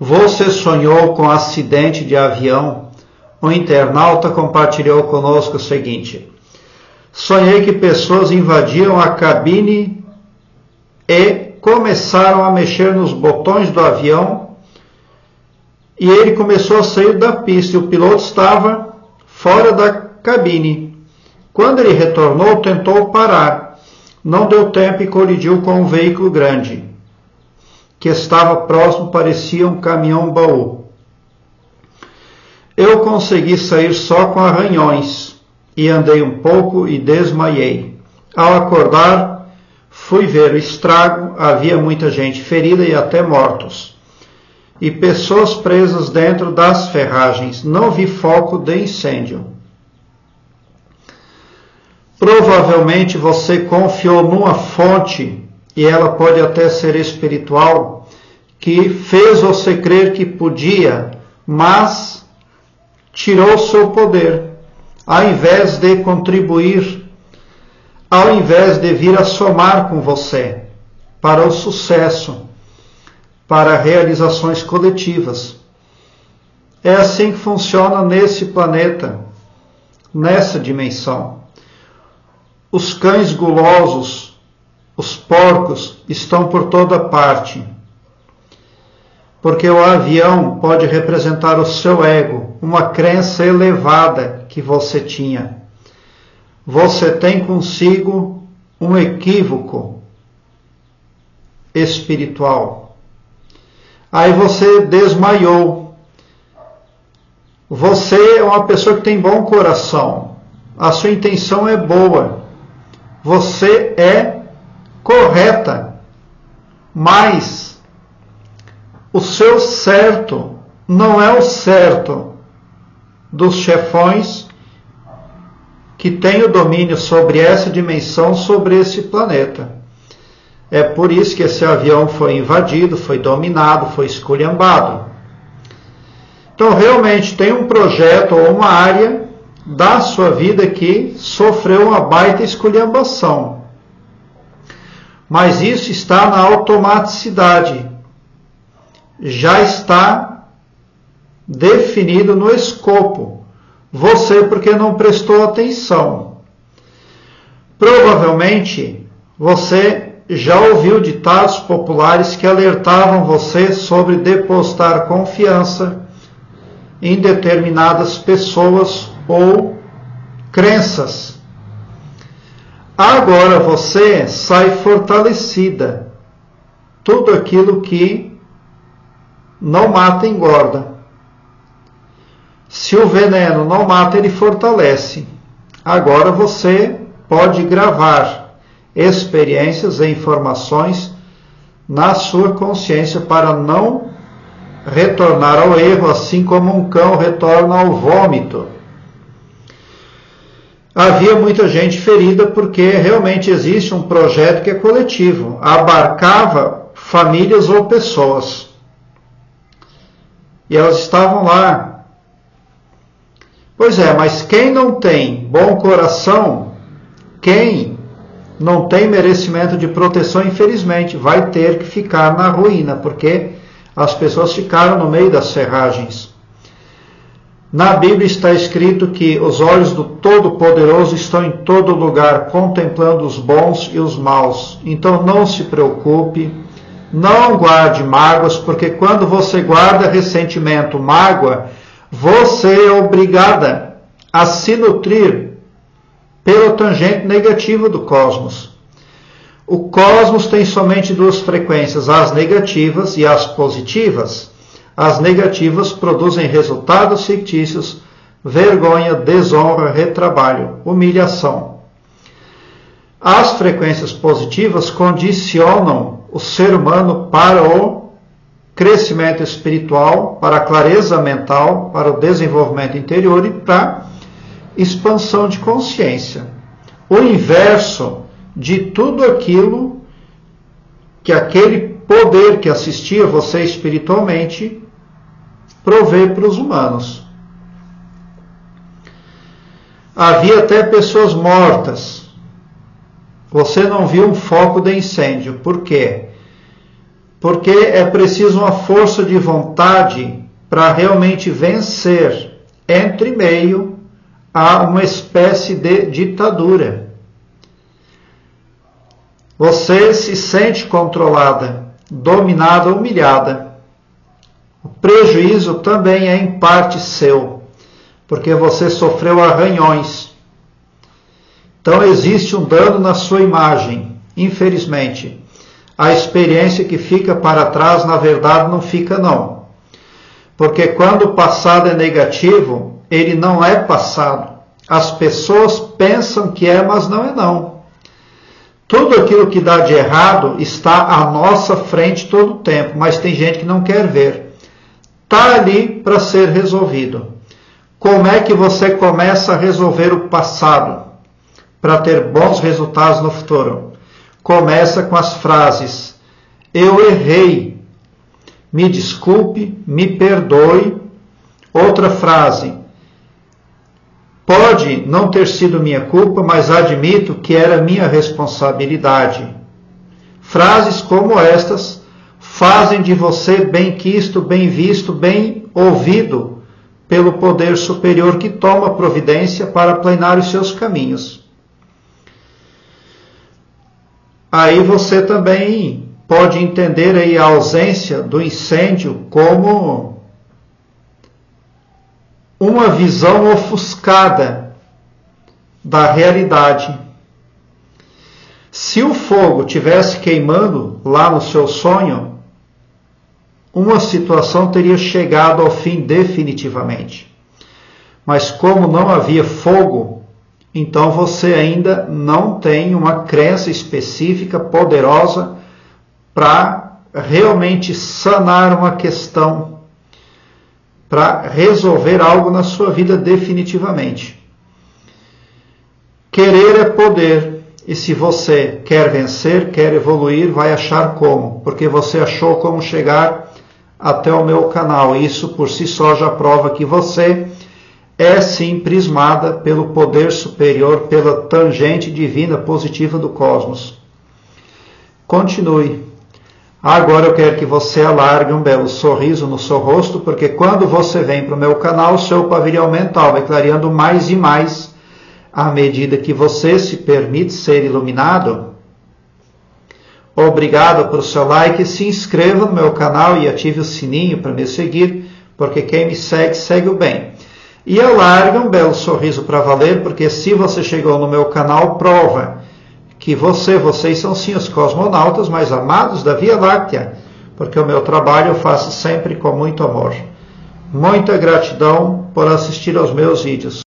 Você sonhou com acidente de avião? Um internauta compartilhou conosco o seguinte: sonhei que pessoas invadiam a cabine e começaram a mexer nos botões do avião e ele começou a sair da pista e o piloto estava fora da cabine. Quando ele retornou, tentou parar. Não deu tempo e colidiu com um veículo grande que estava próximo, parecia um caminhão-baú. Eu consegui sair só com arranhões e andei um pouco e desmaiei. Ao acordar, fui ver o estrago, havia muita gente ferida e até mortos, e pessoas presas dentro das ferragens. Não vi foco de incêndio. Provavelmente você confiou numa fonte, e ela pode até ser espiritual, que fez você crer que podia, mas tirou seu poder, ao invés de contribuir, ao invés de vir a somar com você para o sucesso, para realizações coletivas. É assim que funciona nesse planeta, nessa dimensão. Os cães gulosos, os porcos estão por toda parte, porque o avião pode representar o seu ego, uma crença elevada que você tinha. Você tem consigo um equívoco espiritual. Aí você desmaiou. Você é uma pessoa que tem bom coração. A sua intenção é boa. Você é correta, mas o seu certo não é o certo dos chefões que têm o domínio sobre essa dimensão, sobre esse planeta. É por isso que esse avião foi invadido, foi dominado, foi esculhambado. Então, realmente, tem um projeto ou uma área da sua vida que sofreu uma baita esculhambação. Mas isso está na automaticidade. Já está definido no escopo. Você, porque não prestou atenção. Provavelmente, você já ouviu ditados populares que alertavam você sobre depositar confiança em determinadas pessoas ou crenças. Agora você sai fortalecida. Tudo aquilo que não mata engorda. Se o veneno não mata, ele fortalece. Agora você pode gravar experiências e informações na sua consciência para não retornar ao erro, assim como um cão retorna ao vômito. Havia muita gente ferida porque realmente existe um projeto que é coletivo, abarcava famílias ou pessoas. E elas estavam lá. Pois é, mas quem não tem bom coração, quem não tem merecimento de proteção, infelizmente, vai ter que ficar na ruína, porque as pessoas ficaram no meio das ferragens. Na Bíblia está escrito que os olhos do Todo-Poderoso estão em todo lugar, contemplando os bons e os maus. Então não se preocupe, não guarde mágoas, porque quando você guarda ressentimento, mágoa, você é obrigada a se nutrir pela tangente negativa do cosmos. O cosmos tem somente duas frequências, as negativas e as positivas. As negativas produzem resultados fictícios, vergonha, desonra, retrabalho, humilhação. As frequências positivas condicionam o ser humano para o crescimento espiritual, para a clareza mental, para o desenvolvimento interior e para a expansão de consciência. O inverso de tudo aquilo que aquele poder que assistia você espiritualmente provê para os humanos. Havia até pessoas mortas. Você não viu um foco de incêndio. Por quê? Porque é preciso uma força de vontade para realmente vencer. Entre meio a uma espécie de ditadura. Você se sente controlada, dominada, humilhada. O prejuízo também é em parte seu, porque você sofreu arranhões. Então existe um dano na sua imagem, infelizmente. A experiência que fica para trás, na verdade, não fica não. Porque quando o passado é negativo, ele não é passado. As pessoas pensam que é, mas não é não. Tudo aquilo que dá de errado está à nossa frente todo o tempo, mas tem gente que não quer ver. Está ali para ser resolvido. Como é que você começa a resolver o passado para ter bons resultados no futuro? Começa com as frases: eu errei, me desculpe, me perdoe. Outra frase: pode não ter sido minha culpa, mas admito que era minha responsabilidade. Frases como estas fazem de você bem-quisto, bem visto, bem ouvido pelo poder superior que toma providência para planear os seus caminhos. Aí você também pode entender aí a ausência do incêndio como uma visão ofuscada da realidade. Se o fogo tivesse queimando lá no seu sonho, uma situação teria chegado ao fim definitivamente. Mas como não havia fogo, então você ainda não tem uma crença específica, poderosa, para realmente sanar uma questão, para resolver algo na sua vida definitivamente. Querer é poder, e se você quer vencer, quer evoluir, vai achar como, porque você achou como chegar até o meu canal. Isso por si só já prova que você é sim prismada pelo poder superior, pela tangente divina positiva do cosmos. Continue. Agora eu quero que você alargue um belo sorriso no seu rosto, porque quando você vem para o meu canal, o seu pavilhão mental vai clareando mais e mais à medida que você se permite ser iluminado. Obrigado pelo seu like, se inscreva no meu canal e ative o sininho para me seguir, porque quem me segue, segue o bem. E alargue um belo sorriso para valer, porque se você chegou no meu canal, prova que vocês são sim os cosmonautas mais amados da Via Láctea, porque o meu trabalho eu faço sempre com muito amor. Muita gratidão por assistir aos meus vídeos.